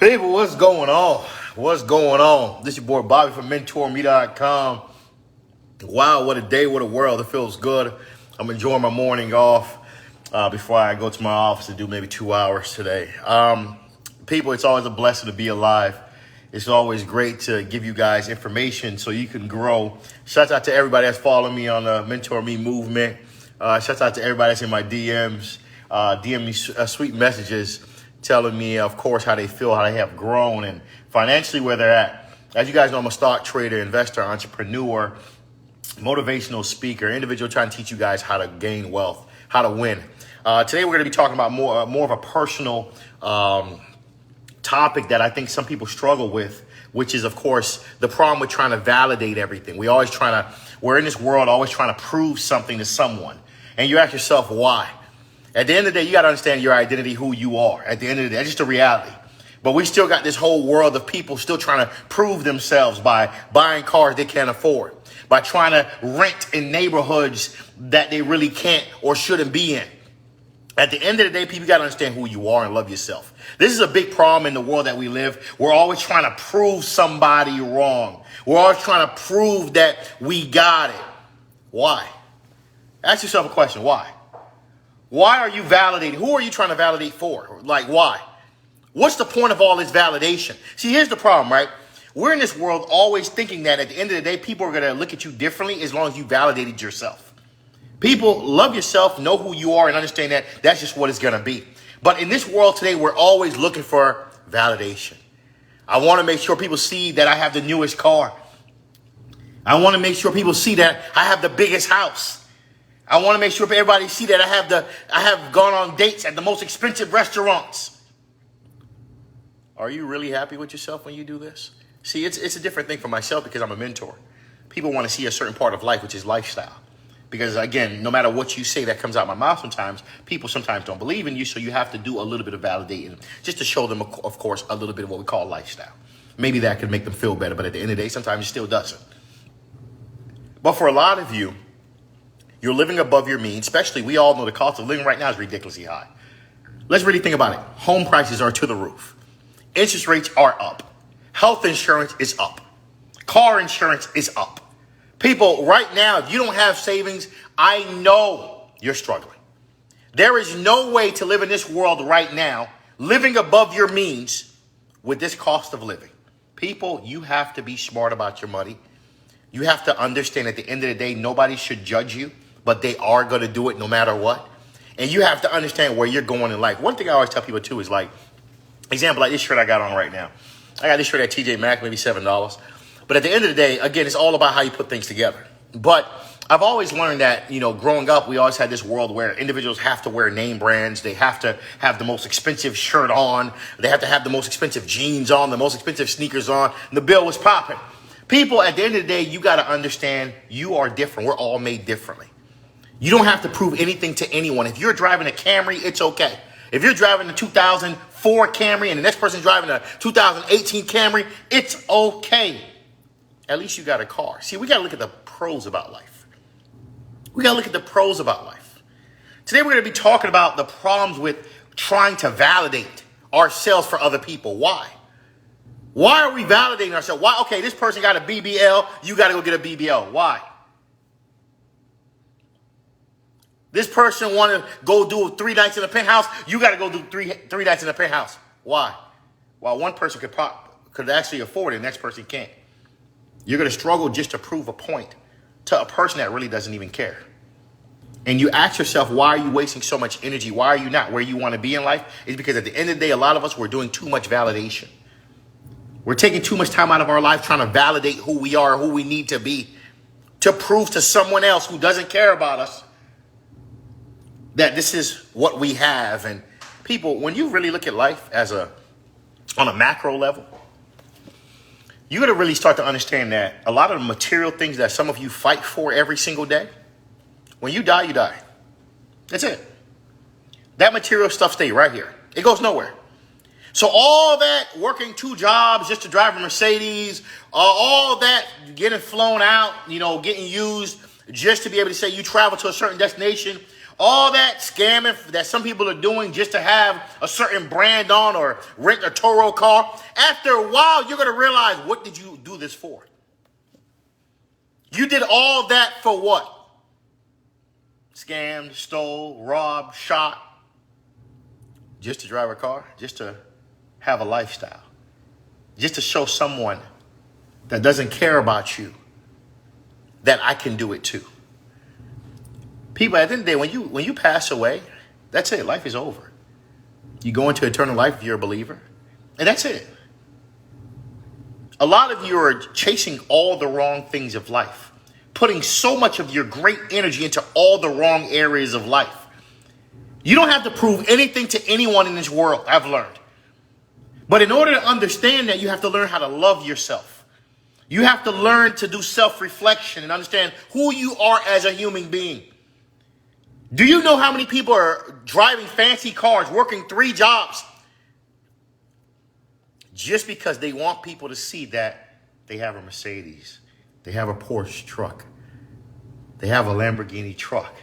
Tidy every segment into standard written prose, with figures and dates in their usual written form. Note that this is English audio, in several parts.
People, what's going on? What's going on? This is your boy Bobby from Mentourme.com. Wow, what a day, what a world. It feels good. I'm enjoying my morning off before I go to my office to do maybe 2 hours today. People, it's always a blessing to be alive. It's always great to give you guys information so you can grow. Shout out to everybody that's following me on the Mentor Me movement. Shout out to everybody that's in my DMs. DM me sweet messages telling me, of course, how they feel, how they have grown, and financially where they're at. As you guys know, I'm a stock trader, investor, entrepreneur, motivational speaker, individual trying to teach you guys how to gain wealth, how to win. Today, we're going to be talking about more of a personal topic that I think some people struggle with, which is, of course, the problem with trying to validate everything. We're in this world always trying to prove something to someone. And you ask yourself, why? At the end of the day, you got to understand your identity, who you are. At the end of the day, that's just a reality. But we still got this whole world of people still trying to prove themselves by buying cars they can't afford, by trying to rent in neighborhoods that they really can't or shouldn't be in. At the end of the day, people got to understand who you are and love yourself. This is a big problem in the world that we live. We're always trying to prove somebody wrong. We're always trying to prove that we got it. Why? Ask yourself a question. Why? Why are you validating? Who are you trying to validate for? Like, why? What's the point of all this validation? See, here's the problem, right? We're in this world always thinking that at the end of the day, people are going to look at you differently as long as you validated yourself. People, love yourself, know who you are, and understand that that's just what it's going to be. But in this world today, we're always looking for validation. I want to make sure people see that I have the newest car. I want to make sure people see that I have the biggest house. I want to make sure everybody see that I have gone on dates at the most expensive restaurants. Are you really happy with yourself when you do this? See, it's a different thing for myself because I'm a mentor. People want to see a certain part of life, which is lifestyle. Because again, no matter what you say that comes out my mouth sometimes, people sometimes don't believe in you, so you have to do a little bit of validating just to show them, of course, a little bit of what we call lifestyle. Maybe that could make them feel better, but at the end of the day, sometimes it still doesn't. But for a lot of you, you're living above your means, especially we all know the cost of living right now is ridiculously high. Let's really think about it. Home prices are to the roof. Interest rates are up. Health insurance is up. Car insurance is up. People, right now, if you don't have savings, I know you're struggling. There is no way to live in this world right now, living above your means with this cost of living. People, you have to be smart about your money. You have to understand at the end of the day, nobody should judge you, but they are going to do it no matter what. And you have to understand where you're going in life. One thing I always tell people too is like, example, like this shirt I got on right now. I got this shirt at TJ Maxx, maybe $7. But at the end of the day, again, it's all about how you put things together. But I've always learned that, growing up, we always had this world where individuals have to wear name brands. They have to have the most expensive shirt on. They have to have the most expensive jeans on, the most expensive sneakers on. And the bill was popping. People, at the end of the day, you got to understand you are different. We're all made differently. You don't have to prove anything to anyone. If you're driving a Camry, it's okay. If you're driving a 2004 Camry and the next person's driving a 2018 Camry, it's okay. At least you got a car. See, we got to look at the pros about life. We got to look at the pros about life. Today, we're going to be talking about the problems with trying to validate ourselves for other people. Why? Why are we validating ourselves? Why? Okay, this person got a BBL. You got to go get a BBL. Why? This person want to go do 3 nights in a penthouse. You got to go do three nights in a penthouse. Why? While one person could actually afford it, the next person can't. You're going to struggle just to prove a point to a person that really doesn't even care. And you ask yourself, why are you wasting so much energy? Why are you not where you want to be in life? It's because at the end of the day, a lot of us, we're doing too much validation. We're taking too much time out of our life trying to validate who we are, who we need to be, to prove to someone else who doesn't care about us that this is what we have. And people, when you really look at life on a macro level, you got to really start to understand that a lot of the material things that some of you fight for every single day, when you die, you die. That's it. That material stuff stays right here. It goes nowhere. So all that working 2 jobs just to drive a Mercedes, all that getting flown out, getting used just to be able to say you travel to a certain destination, All that scamming that some people are doing just to have a certain brand on or rent a Toro car, after a while, you're going to realize, what did you do this for? You did all that for what? Scammed, stole, robbed, shot, just to drive a car, just to have a lifestyle, just to show someone that doesn't care about you that I can do it too. People, at the end of the day, when you pass away, that's it. Life is over. You go into eternal life if you're a believer, and that's it. A lot of you are chasing all the wrong things of life, putting so much of your great energy into all the wrong areas of life. You don't have to prove anything to anyone in this world, I've learned. But in order to understand that, you have to learn how to love yourself. You have to learn to do self-reflection and understand who you are as a human being. Do you know how many people are driving fancy cars, working 3 jobs, just because they want people to see that they have a Mercedes, they have a Porsche truck, they have a Lamborghini truck?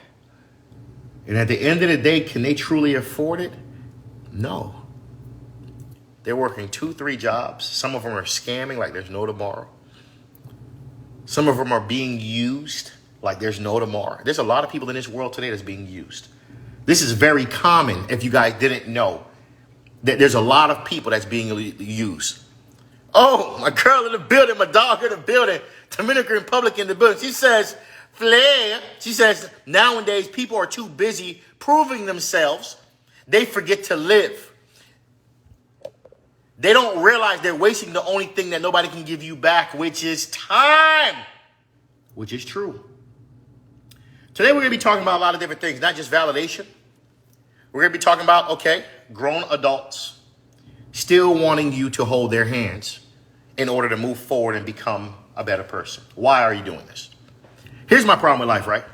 And at the end of the day, can they truly afford it? No. They're working 2, 3 jobs. Some of them are scamming like there's no tomorrow. Some of them are being used like there's no tomorrow. There's a lot of people in this world today that's being used. This is very common if you guys didn't know that there's a lot of people that's being used. Oh, my girl in the building, my dog in the building, Dominican Republic in the building. She says, Flair, she says, nowadays people are too busy proving themselves. They forget to live. They don't realize they're wasting the only thing that nobody can give you back, which is time, which is true. Today, we're going to be talking about a lot of different things, not just validation. We're going to be talking about, okay, grown adults still wanting you to hold their hands in order to move forward and become a better person. Why are you doing this? Here's my problem with life, right?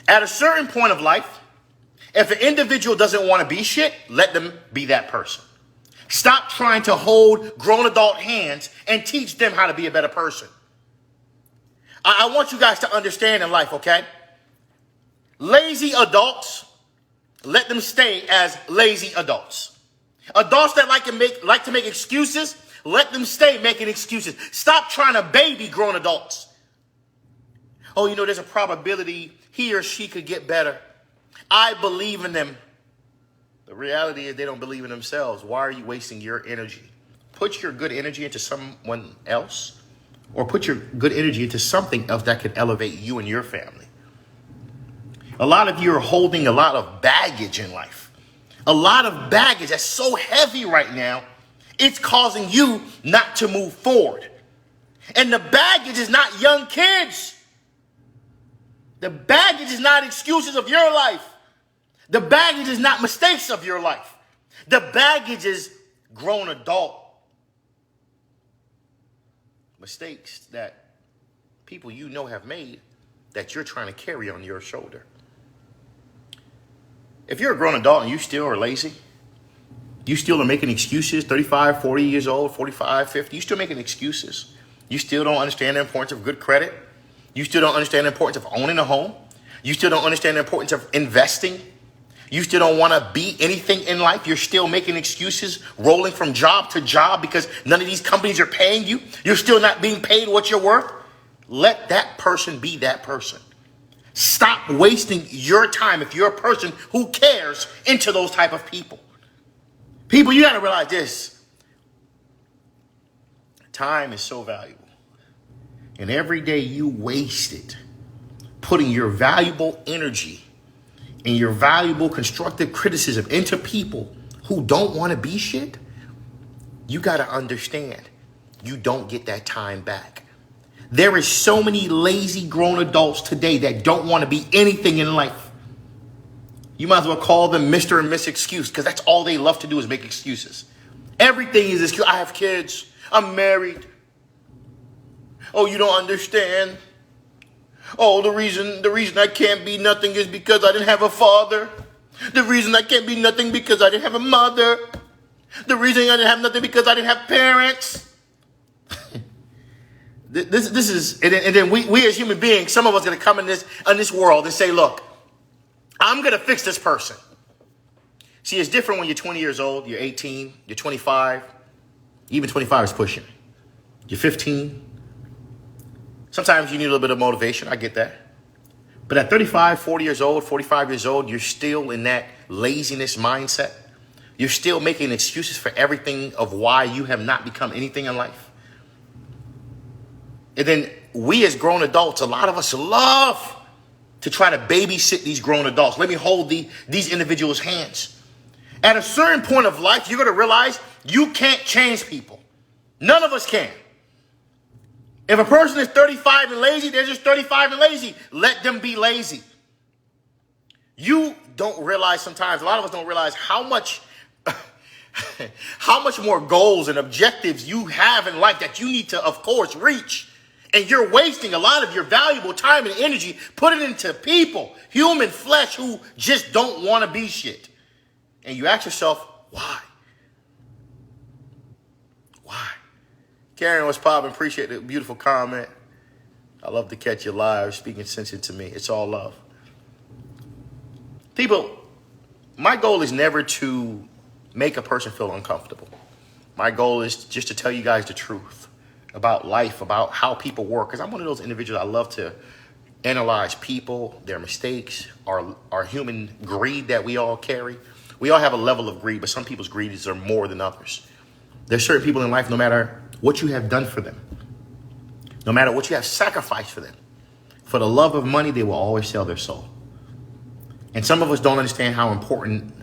At a certain point of life, if an individual doesn't want to be shit, let them be that person. Stop trying to hold grown adult hands and teach them how to be a better person. I want you guys to understand in life, okay? Lazy adults, let them stay as lazy adults. Adults that like to make excuses, let them stay making excuses. Stop trying to baby grown adults. Oh, you know, there's a probability he or she could get better. I believe in them. The reality is they don't believe in themselves. Why are you wasting your energy? Put your good energy into someone else, or put your good energy into something else that could elevate you and your family. A lot of you are holding a lot of baggage in life. A lot of baggage that's so heavy right now, it's causing you not to move forward. And the baggage is not young kids. The baggage is not excuses of your life. The baggage is not mistakes of your life. The baggage is grown adult mistakes that people you know have made that you're trying to carry on your shoulder. If you're a grown adult and you still are lazy, you still are making excuses, 35, 40 years old, 45, 50, you still making excuses. You still don't understand the importance of good credit. You still don't understand the importance of owning a home. You still don't understand the importance of investing. You still don't want to be anything in life. You're still making excuses, rolling from job to job because none of these companies are paying you. You're still not being paid what you're worth. Let that person be that person. Stop wasting your time, if you're a person who cares, into those type of people. People, you got to realize this. Time is so valuable. And every day you waste it putting your valuable energy and your valuable constructive criticism into people who don't want to be shit, you got to understand you don't get that time back. There is so many lazy grown adults today that don't want to be anything in life. You might as well call them Mr. and Miss Excuse, because that's all they love to do is make excuses. Everything is excuse. I have kids. I'm married. Oh, you don't understand. Oh, the reason I can't be nothing is because I didn't have a father. The reason I can't be nothing because I didn't have a mother. The reason I didn't have nothing because I didn't have parents. This is, and then we as human beings, some of us are going to come in this world and say, look, I'm going to fix this person. See, it's different when you're 20 years old, you're 18, you're 25, even 25 is pushing. You're 15. Sometimes you need a little bit of motivation. I get that. But at 35, 40 years old, 45 years old, you're still in that laziness mindset. You're still making excuses for everything of why you have not become anything in life. And then we as grown adults, a lot of us love to try to babysit these grown adults. Let me hold these individuals' hands. At a certain point of life, you're going to realize you can't change people. None of us can. If a person is 35 and lazy, they're just 35 and lazy. Let them be lazy. You don't realize sometimes, a lot of us don't realize how much more goals and objectives you have in life that you need to, of course, reach. And you're wasting a lot of your valuable time and energy putting it into people, human flesh, who just don't want to be shit. And you ask yourself, why? Why? Karen was popping. Appreciate the beautiful comment. I love to catch you live, speaking sense into me. It's all love. People, my goal is never to make a person feel uncomfortable. My goal is just to tell you guys the truth about life, about how people work. Because I'm one of those individuals, I love to analyze people, their mistakes, our human greed that we all carry. We all have a level of greed, but some people's greeds are more than others. There's certain people in life, no matter what you have done for them, no matter what you have sacrificed for them, for the love of money, they will always sell their soul. And some of us don't understand how important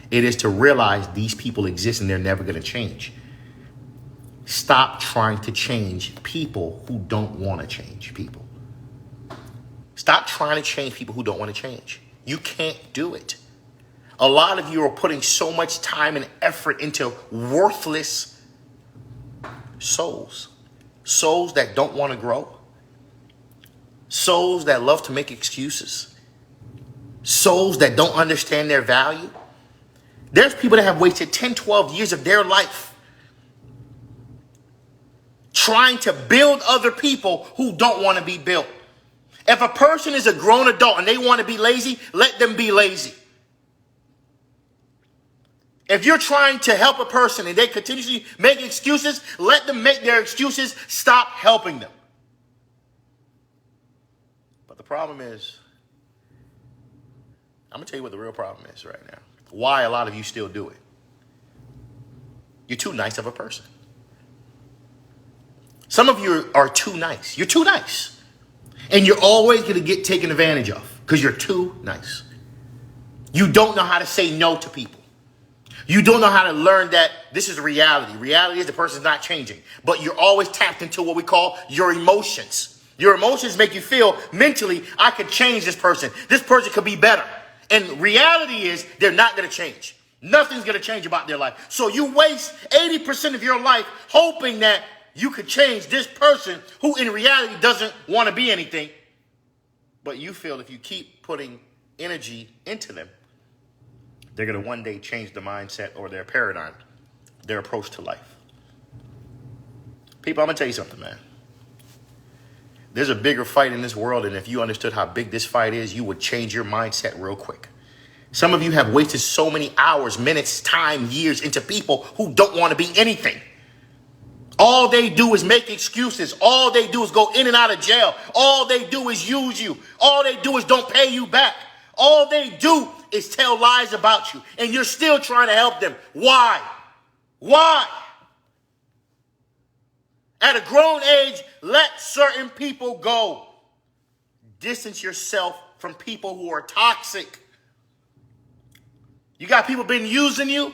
it is to realize these people exist and they're never going to change. Stop trying to change people who don't want to change people. Stop trying to change people who don't want to change. You can't do it. A lot of you are putting so much time and effort into worthless souls. Souls that don't want to grow. Souls that love to make excuses. Souls that don't understand their value. There's people that have wasted 10, 12 years of their life trying to build other people who don't want to be built. If a person is a grown adult and they want to be lazy, let them be lazy. If you're trying to help a person and they continuously make excuses, let them make their excuses. Stop helping them. But the problem is, I'm going to tell you what the real problem is right now. Why a lot of you still do it. You're too nice of a person. Some of you are too nice. You're too nice. And you're always going to get taken advantage of because you're too nice. You don't know how to say no to people. You don't know how to learn that this is reality. Reality is the person's not changing. But you're always tapped into what we call your emotions. Your emotions make you feel mentally, I could change this person. This person could be better. And reality is they're not going to change. Nothing's going to change about their life. So you waste 80% of your life hoping that you could change this person who in reality doesn't want to be anything. But you feel if you keep putting energy into them, they're going to one day change the mindset or their paradigm, their approach to life. People, I'm going to tell you something, man. There's a bigger fight in this world, and if you understood how big this fight is, you would change your mindset real quick. Some of you have wasted so many hours, minutes, time, years into people who don't want to be anything. All they do is make excuses. All they do is go in and out of jail. All they do is use you. All they do is don't pay you back. All they do is tell lies about you. And you're still trying to help them. Why? Why? At a grown age, let certain people go. Distance yourself from people who are toxic. You got people been using you.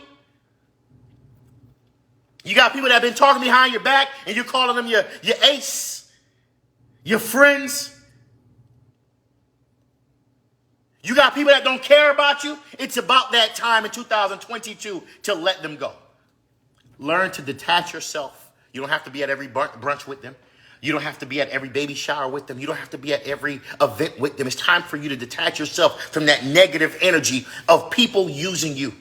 You got people that have been talking behind your back and you're calling them your ace, your friends. You got people that don't care about you. It's about that time in 2022 to let them go. Learn to detach yourself. You don't have to be at every brunch with them. You don't have to be at every baby shower with them. You don't have to be at every event with them. It's time for you to detach yourself from that negative energy of people using you.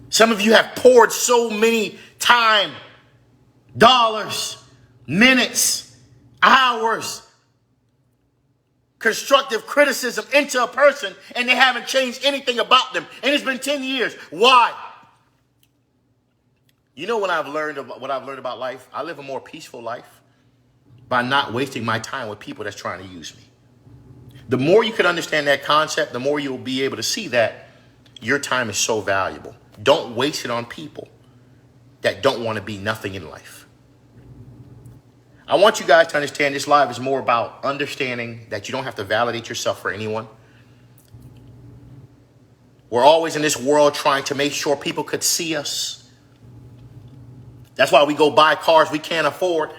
Some of you have poured so many time, dollars, minutes, hours, constructive criticism into a person and they haven't changed anything about them. And it's been 10 years. Why? You know what I've learned about life? I live a more peaceful life by not wasting my time with people that's trying to use me. The more you can understand that concept, the more you'll be able to see that your time is so valuable. Don't waste it on people that don't want to be nothing in life. I want you guys to understand this live is more about understanding that you don't have to validate yourself for anyone. We're always in this world trying to make sure people could see us. That's why we go buy cars we can't afford.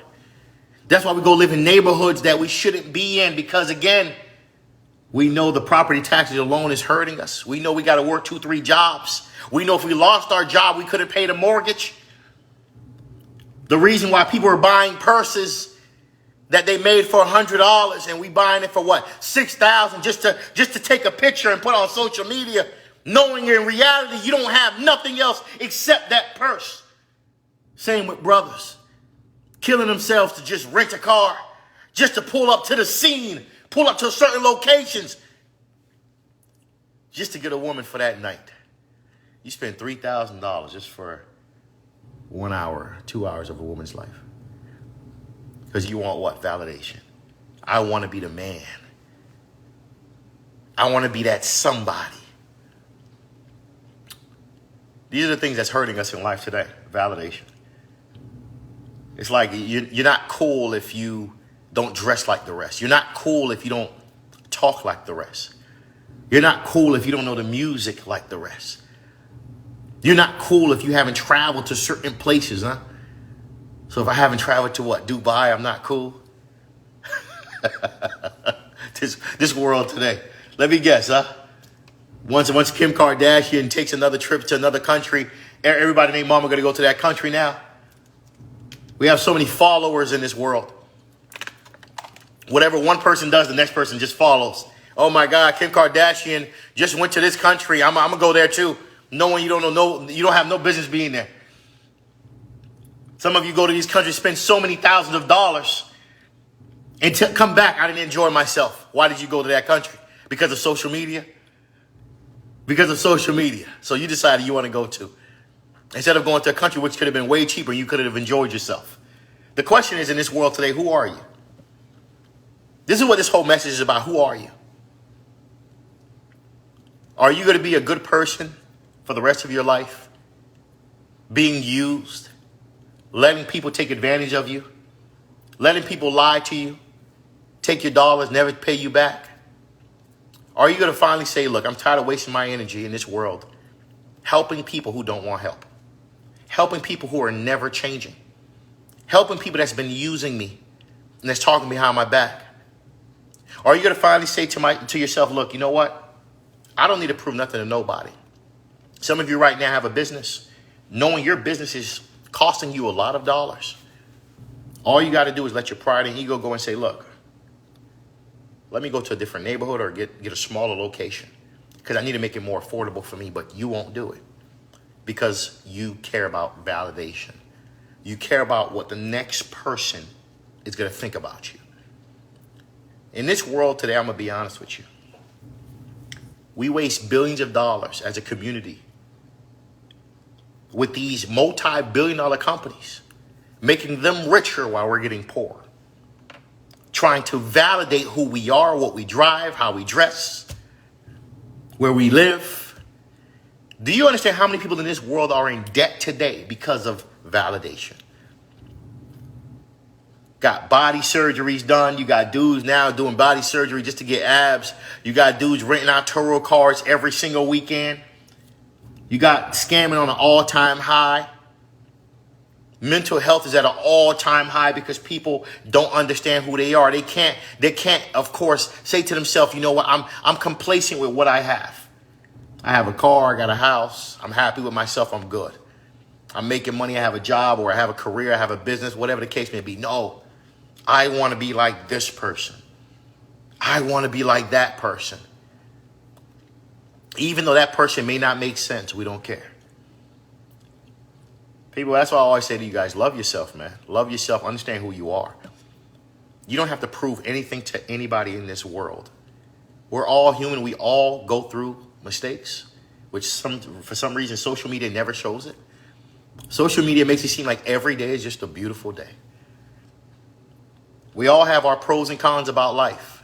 That's why we go live in neighborhoods that we shouldn't be in, because again, we know the property taxes alone is hurting us. We know we got to work 2-3 jobs. We know if we lost our job, we couldn't pay the mortgage. The reason why people are buying purses that they made for $100 and we buying it for what, $6,000 just to take a picture and put on social media, knowing in reality you don't have nothing else except that purse. Same with brothers killing themselves to just rent a car, just to pull up to the scene, pull up to certain locations, just to get a woman for that night. You spend $3,000 just for 1 hour, 2 hours of a woman's life. Because you want what? Validation. I want to be the man. I want to be that somebody. These are the things that's hurting us in life today. Validation. It's like you're not cool if you don't dress like the rest. You're not cool if you don't talk like the rest. You're not cool if you don't know the music like the rest. You're not cool if you haven't traveled to certain places, huh? So if I haven't traveled to what? Dubai, I'm not cool? This world today. Let me guess, huh? Once Kim Kardashian takes another trip to another country, everybody named Mama gonna go to that country now. We have so many followers in this world. Whatever one person does, the next person just follows. Oh my God, Kim Kardashian just went to this country. I'm gonna go there too. Knowing you don't have no business being there. Some of you go to these countries, spend so many thousands of dollars, and come back, I didn't enjoy myself. Why did you go to that country? Because of social media? Because of social media. So you decided you want to go to. Instead of going to a country which could have been way cheaper, you could have enjoyed yourself. The question is, in this world today, who are you? This is what this whole message is about. Who are you? Are you going to be a good person for the rest of your life? Being used? Letting people take advantage of you? Letting people lie to you? Take your dollars, never pay you back? Are you going to finally say, look, I'm tired of wasting my energy in this world helping people who don't want help? Helping people who are never changing? Helping people that's been using me and that's talking behind my back? Are you going to finally say to yourself, look, you know what? I don't need to prove nothing to nobody. Some of you right now have a business, knowing your business is costing you a lot of dollars. All you got to do is let your pride and ego go and say, look, let me go to a different neighborhood or get a smaller location because I need to make it more affordable for me, but you won't do it because you care about validation. You care about what the next person is going to think about you. In this world today, I'm going to be honest with you. We waste billions of dollars as a community with these multi-billion-dollar companies, making them richer while we're getting poor. Trying to validate who we are, what we drive, how we dress, where we live. Do you understand how many people in this world are in debt today because of validation? Got body surgeries done. You got dudes now doing body surgery just to get abs. You got dudes renting out Turo cars every single weekend. You got scamming on an all-time high. Mental health is at an all-time high because people don't understand who they are. They can't, of course, say to themselves, you know what, I'm complacent with what I have. I have a car, I got a house, I'm happy with myself, I'm good. I'm making money, I have a job, or I have a career, I have a business, whatever the case may be. No, I want to be like this person. I want to be like that person. Even though that person may not make sense, we don't care. People, that's why I always say to you guys, love yourself, man. Love yourself, understand who you are. You don't have to prove anything to anybody in this world. We're all human. We all go through mistakes, which for some reason social media never shows it. Social media makes it seem like every day is just a beautiful day. We all have our pros and cons about life.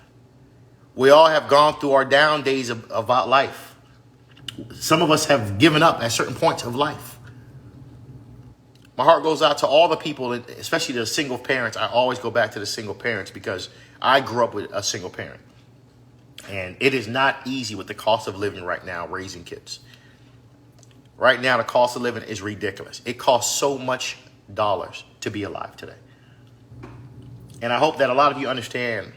We all have gone through our down days about life. Some of us have given up at certain points of life. My heart goes out to all the people, especially the single parents. I always go back to the single parents because I grew up with a single parent. And it is not easy with the cost of living right now, raising kids. Right now, the cost of living is ridiculous. It costs so much dollars to be alive today. And I hope that a lot of you understand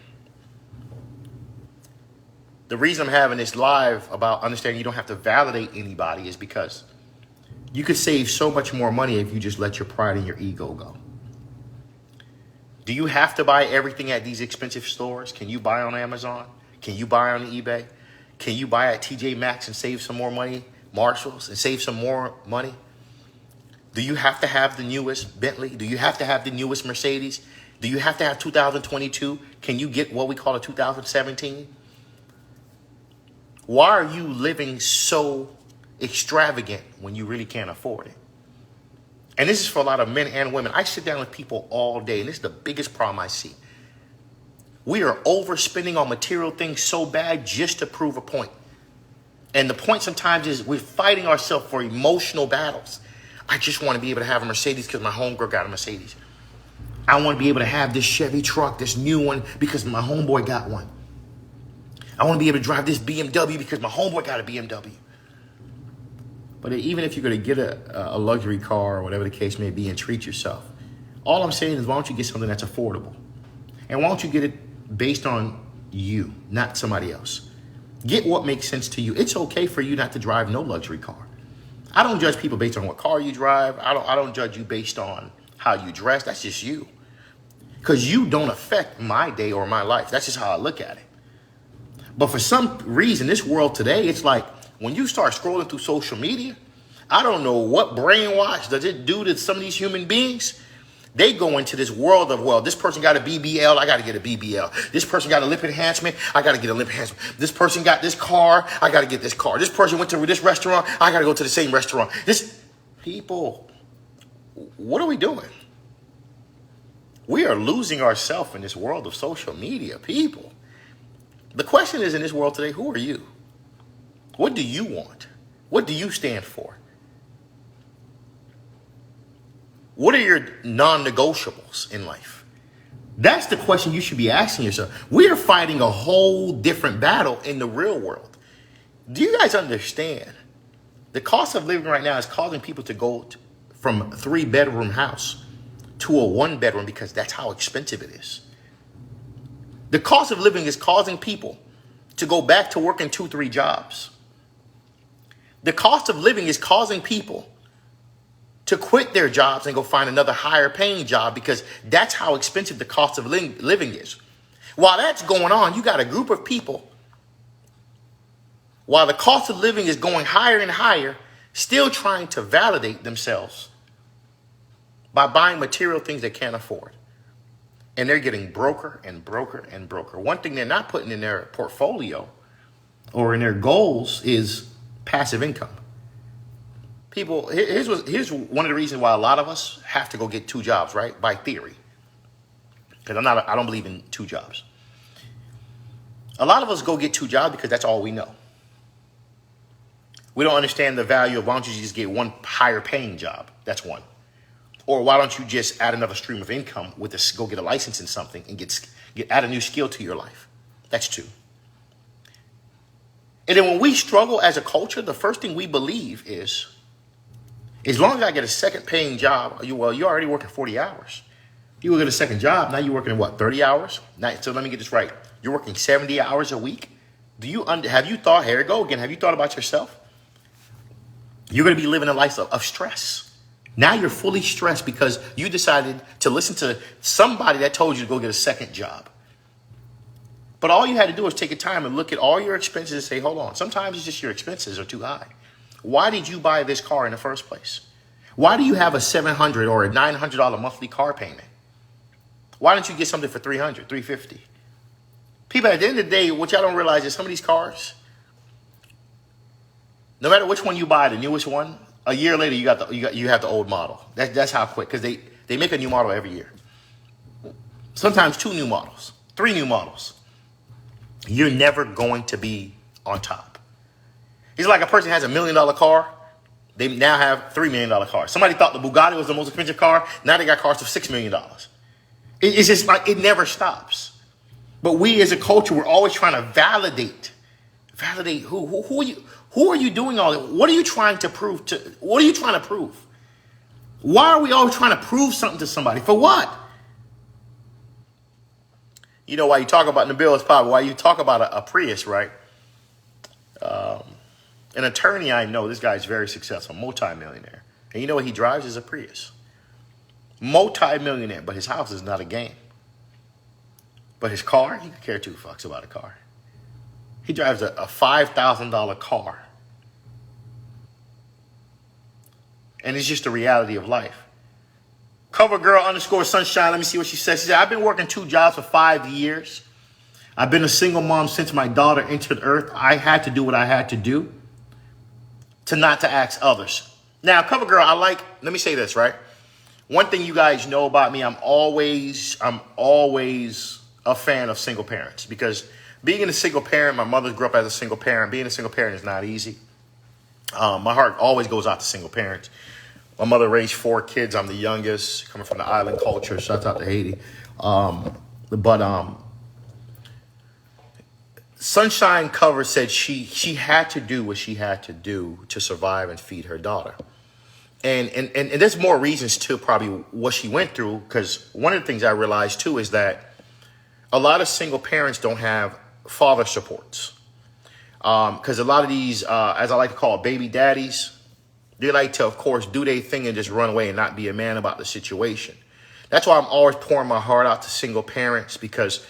the reason I'm having this live about understanding you don't have to validate anybody is because you could save so much more money if you just let your pride and your ego go. Do you have to buy everything at these expensive stores? Can you buy on Amazon? Can you buy on eBay? Can you buy at TJ Maxx and save some more money? Marshalls and save some more money? Do you have to have the newest Bentley? Do you have to have the newest Mercedes? Do you have to have 2022? Can you get what we call a 2017? Why are you living so extravagant when you really can't afford it? And this is for a lot of men and women. I sit down with people all day, and this is the biggest problem I see. We are overspending on material things so bad just to prove a point. And the point sometimes is we're fighting ourselves for emotional battles. I just want to be able to have a Mercedes because my homegirl got a Mercedes. I want to be able to have this Chevy truck, this new one, because my homeboy got one. I want to be able to drive this BMW because my homeboy got a BMW. But even if you're going to get a luxury car or whatever the case may be and treat yourself, all I'm saying is why don't you get something that's affordable? And why don't you get it based on you, not somebody else? Get what makes sense to you. It's okay for you not to drive no luxury car. I don't judge people based on what car you drive. I don't judge you based on how you dress. That's just you. Because you don't affect my day or my life. That's just how I look at it. But for some reason, this world today, it's like when you start scrolling through social media, I don't know what brainwash does it do to some of these human beings. They go into this world of, well, this person got a BBL, I got to get a BBL. This person got a lip enhancement, I got to get a lip enhancement. This person got this car, I got to get this car. This person went to this restaurant, I got to go to the same restaurant. People, what are we doing? We are losing ourselves in this world of social media, people. The question is, in this world today, who are you? What do you want? What do you stand for? What are your non-negotiables in life? That's the question you should be asking yourself. We are fighting a whole different battle in the real world. Do you guys understand? The cost of living right now is causing people to go from a 3-bedroom house to a 1-bedroom because that's how expensive it is. The cost of living is causing people to go back to working 2-3 jobs. The cost of living is causing people to quit their jobs and go find another higher paying job because that's how expensive the cost of living is. While that's going on, you got a group of people, while the cost of living is going higher and higher, still trying to validate themselves by buying material things they can't afford. And they're getting broker and broker and broker. One thing they're not putting in their portfolio or in their goals is passive income. People, here's one of the reasons why a lot of us have to go get 2 jobs, right? By theory. Because I don't believe in 2 jobs. A lot of us go get 2 jobs because that's all we know. We don't understand the value of why don't you just get one higher paying job? That's one. Or why don't you just add another stream of income with this, go get a license in something and add a new skill to your life? That's 2. And then when we struggle as a culture, the first thing we believe is, as long as I get a second paying job, you're already working 40 hours. You will get a second job. Now you're working, 30 hours? So let me get this right. You're working 70 hours a week. Have you thought, here we go again, have you thought about yourself? You're going to be living a life of stress. Now you're fully stressed because you decided to listen to somebody that told you to go get a second job. But all you had to do was take a time and look at all your expenses and say, hold on, sometimes it's just your expenses are too high. Why did you buy this car in the first place? Why do you have a $700 or a $900 monthly car payment? Why don't you get something for $300, $350? People, at the end of the day, what y'all don't realize is some of these cars, no matter which one you buy, the newest one, a year later you have the old model. That's how quick, because they make a new model every year. Sometimes 2 new models, 3 new models. You're never going to be on top. It's like a person has $1 million car. They now have $3 million cars. Somebody thought the Bugatti was the most expensive car. Now they got cars for $6 million. It's just like it never stops. But we as a culture, we're always trying to validate who are you doing all that? What are you trying to prove what are you trying to prove? Why are we always trying to prove something to somebody? For what? You know, why you talk about Nabil is probably why you talk about a Prius, right? An attorney I know, this guy's very successful, multi-millionaire. And you know what he drives is a Prius. Multi-millionaire, but his house is not a game. But his car, he could care 2 fucks about a car. He drives a $5,000 car. And it's just the reality of life. CoverGirl_sunshine, let me see what she says. She said, I've been working 2 jobs for 5 years. I've been a single mom since my daughter entered Earth. I had to do what I had to do to not to ask others. Now, CoverGirl, let me say this, right? One thing you guys know about me, I'm always a fan of single parents, because being a single parent, my mother grew up as a single parent. Being a single parent is not easy. My heart always goes out to single parents. My mother raised 4 kids. I'm the youngest, coming from the island culture. Shouts out to Haiti. Sunshine Cover said she had to do what she had to do to survive and feed her daughter. And there's more reasons to probably what she went through, because one of the things I realized too is that a lot of single parents don't have father supports. Because a lot of these, as I like to call it, baby daddies, they like to, of course, do their thing and just run away and not be a man about the situation. That's why I'm always pouring my heart out to single parents, because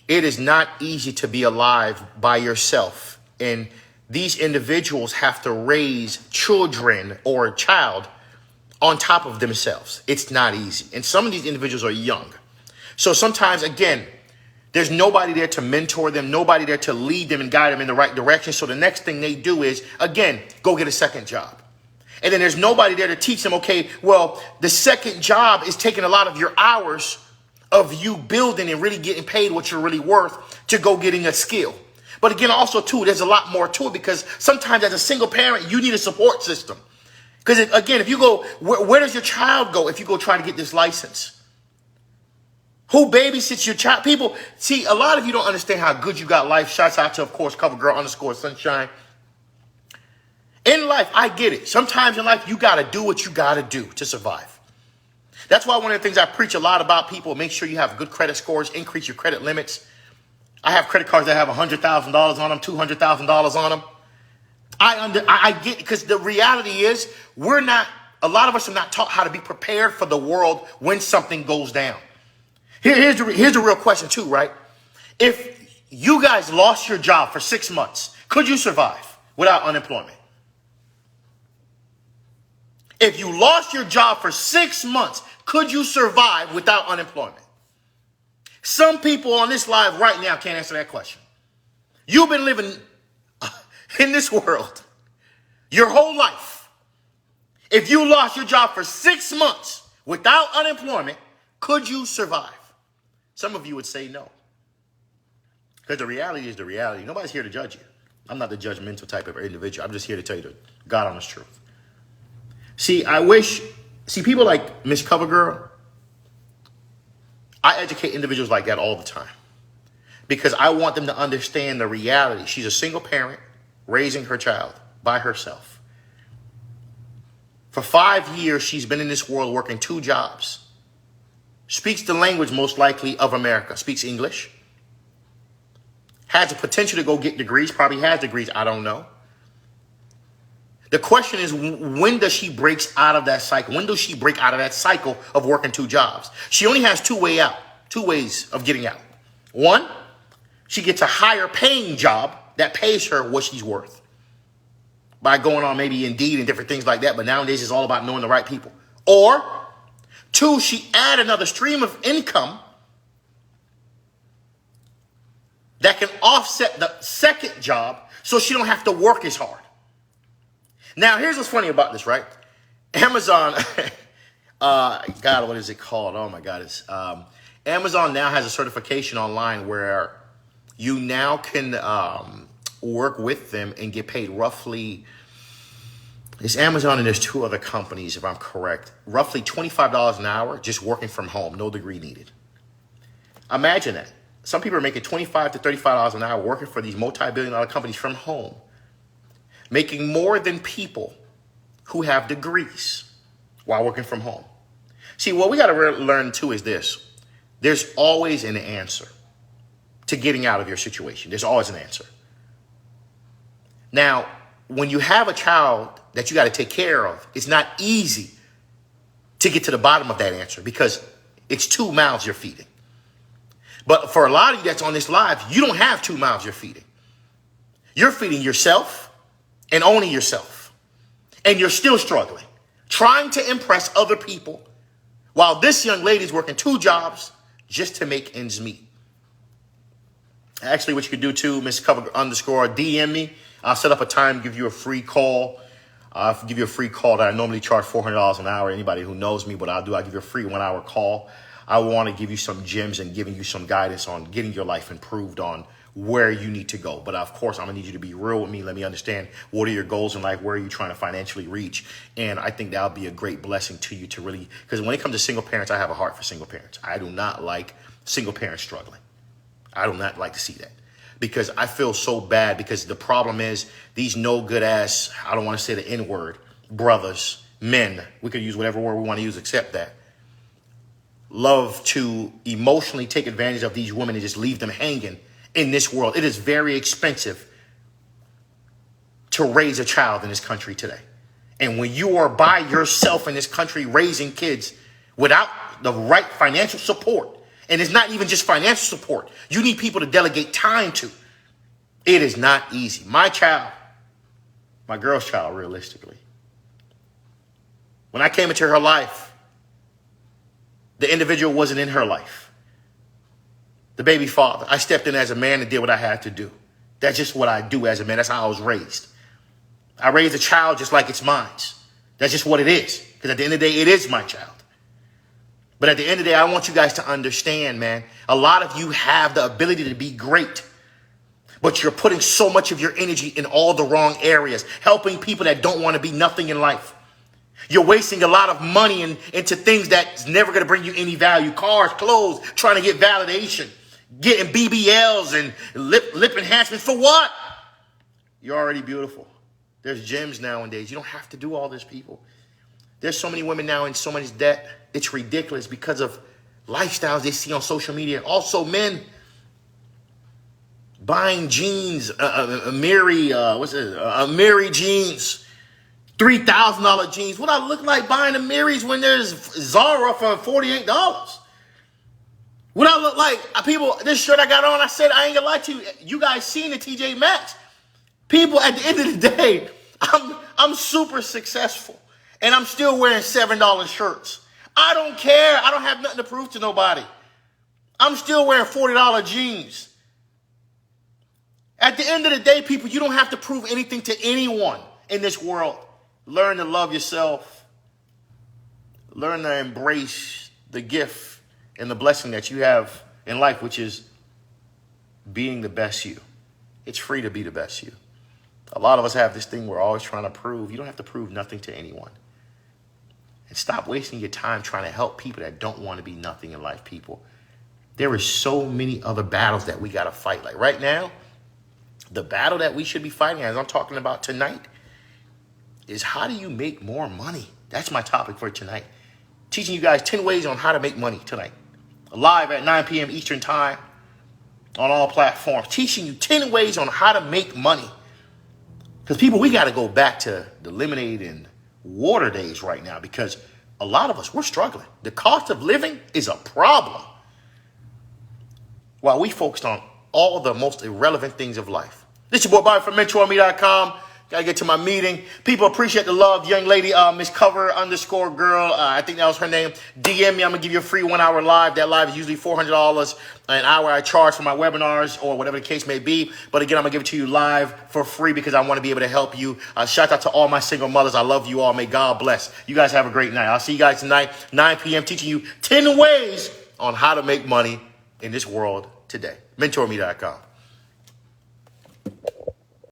it is not easy to be alive by yourself. And these individuals have to raise children or a child on top of themselves. It's not easy. And some of these individuals are young. So sometimes, again, there's nobody there to mentor them, nobody there to lead them and guide them in the right direction. So the next thing they do is, again, go get a second job. And then there's nobody there to teach them, okay, well, the second job is taking a lot of your hours of you building and really getting paid what you're really worth to go getting a skill. But again, also too, there's a lot more to it, because sometimes as a single parent, you need a support system. Because again, if you go, where does your child go if you go try to get this license? Who babysits your child? People, see, a lot of you don't understand how good you got life. Shouts out to, of course, CoverGirl_sunshine. In life, I get it. Sometimes in life, you got to do what you got to do to survive. That's why one of the things I preach a lot about, people, make sure you have good credit scores, increase your credit limits. I have credit cards that have $100,000 on them, $200,000 on them. I get, because the reality is a lot of us are not taught how to be prepared for the world when something goes down. Here's the real question too, right? If you guys lost your job for 6 months, could you survive without unemployment? If you lost your job for 6 months, could you survive without unemployment? Some people on this live right now can't answer that question. You've been living in this world your whole life. If you lost your job for 6 months without unemployment, could you survive? Some of you would say no. Because the reality is the reality. Nobody's here to judge you. I'm not the judgmental type of individual. I'm just here to tell you the God honest truth. See, people like Miss CoverGirl, I educate individuals like that all the time, because I want them to understand the reality. She's a single parent raising her child by herself. For 5 years, she's been in this world working 2 jobs. Speaks the language most likely of America, speaks English, has the potential to go get degrees, probably has degrees, I don't know. The question is, when does she break out of that cycle? When does she break out of that cycle of working 2 jobs? She only has 2 ways of getting out. One, she gets a higher paying job that pays her what she's worth by going on maybe Indeed and different things like that. But nowadays it's all about knowing the right people. Or 2, she add another stream of income that can offset the second job so she don't have to work as hard. Now, here's what's funny about this, right? Amazon, God, what is it called? Oh my God, it's Amazon now has a certification online where you now can work with them and get paid roughly, it's Amazon and there's two other companies, if I'm correct, roughly $25 an hour just working from home, no degree needed. Imagine that. Some people are making $25 to $35 an hour working for these multi-billion-dollar companies from home, making more than people who have degrees while working from home. See, what we got to learn too is this. There's always an answer to getting out of your situation. There's always an answer. Now, when you have a child that you got to take care of, it's not easy to get to the bottom of that answer because it's 2 mouths you're feeding. But for a lot of you that's on this live, you don't have 2 mouths you're feeding. You're feeding yourself and only yourself. And you're still struggling, trying to impress other people while this young lady's working 2 jobs just to make ends meet. Actually, what you could do too, Miss Cover _ DM me. I'll set up a time, give you a free call. I'll give you a free call that I normally charge $400 an hour. Anybody who knows me, what I'll do, I'll give you a free 1 hour call. I want to give you some gems and giving you some guidance on getting your life improved on where you need to go. But of course, I'm going to need you to be real with me. Let me understand, what are your goals in life? Where are you trying to financially reach? And I think that'll be a great blessing to you to really, because when it comes to single parents, I have a heart for single parents. I do not like single parents struggling. I do not like to see that because I feel so bad, because the problem is these no good ass, I don't want to say the N word, brothers, men, we could use whatever word we want to use except that, love to emotionally take advantage of these women and just leave them hanging in this world. It is very expensive to raise a child in this country today. And when you are by yourself in this country raising kids without the right financial support, and it's not even just financial support, you need people to delegate time to. It is not easy. My child, my girl's child, realistically, when I came into her life, the individual wasn't in her life. The baby father. I stepped in as a man and did what I had to do. That's just what I do as a man. That's how I was raised. I raised a child just like it's mine. That's just what it is. Because at the end of the day, it is my child. But at the end of the day, I want you guys to understand, man, a lot of you have the ability to be great, but you're putting so much of your energy in all the wrong areas, helping people that don't want to be nothing in life. You're wasting a lot of money into things that's never going to bring you any value. Cars, clothes, trying to get validation, getting BBLs and lip enhancements. For what? You're already beautiful. There's gyms nowadays. You don't have to do all this, people. There's so many women now in so much debt. It's ridiculous because of lifestyles they see on social media. Also, men buying jeans, Amiri jeans, $3,000 jeans. What I look like buying Amiris when there's Zara for $48? What I look like, people, this shirt I got on, I said, I ain't gonna lie to you. You guys seen the TJ Maxx. People, at the end of the day, I'm super successful. And I'm still wearing $7 shirts. I don't care. I don't have nothing to prove to nobody. I'm still wearing $40 jeans. At the end of the day, people, you don't have to prove anything to anyone in this world. Learn to love yourself. Learn to embrace the gift and the blessing that you have in life, which is being the best you. It's free to be the best you. A lot of us have this thing we're always trying to prove. You don't have to prove nothing to anyone. And stop wasting your time trying to help people that don't want to be nothing in life, people. There are so many other battles that we got to fight. Like right now, the battle that we should be fighting, as I'm talking about tonight, is how do you make more money? That's my topic for tonight. Teaching you guys 10 ways on how to make money tonight. Live at 9 p.m. Eastern time on all platforms. Teaching you 10 ways on how to make money. Because people, we got to go back to the lemonade and water days right now, because a lot of us, we're struggling. The cost of living is a problem. While we focused on all the most irrelevant things of life. This is your boy Bobby from Mentourme.com. Gotta get to my meeting. People appreciate the love. Young lady, Miss Cover _ girl. I think that was her name. DM me. I'm gonna give you a free 1 hour live. That live is usually $400 an hour. I charge for my webinars or whatever the case may be. But again, I'm gonna give it to you live for free because I want to be able to help you. Shout out to all my single mothers. I love you all. May God bless. You guys have a great night. I'll see you guys tonight, 9 p.m. teaching you 10 ways on how to make money in this world today. Mentourme.com.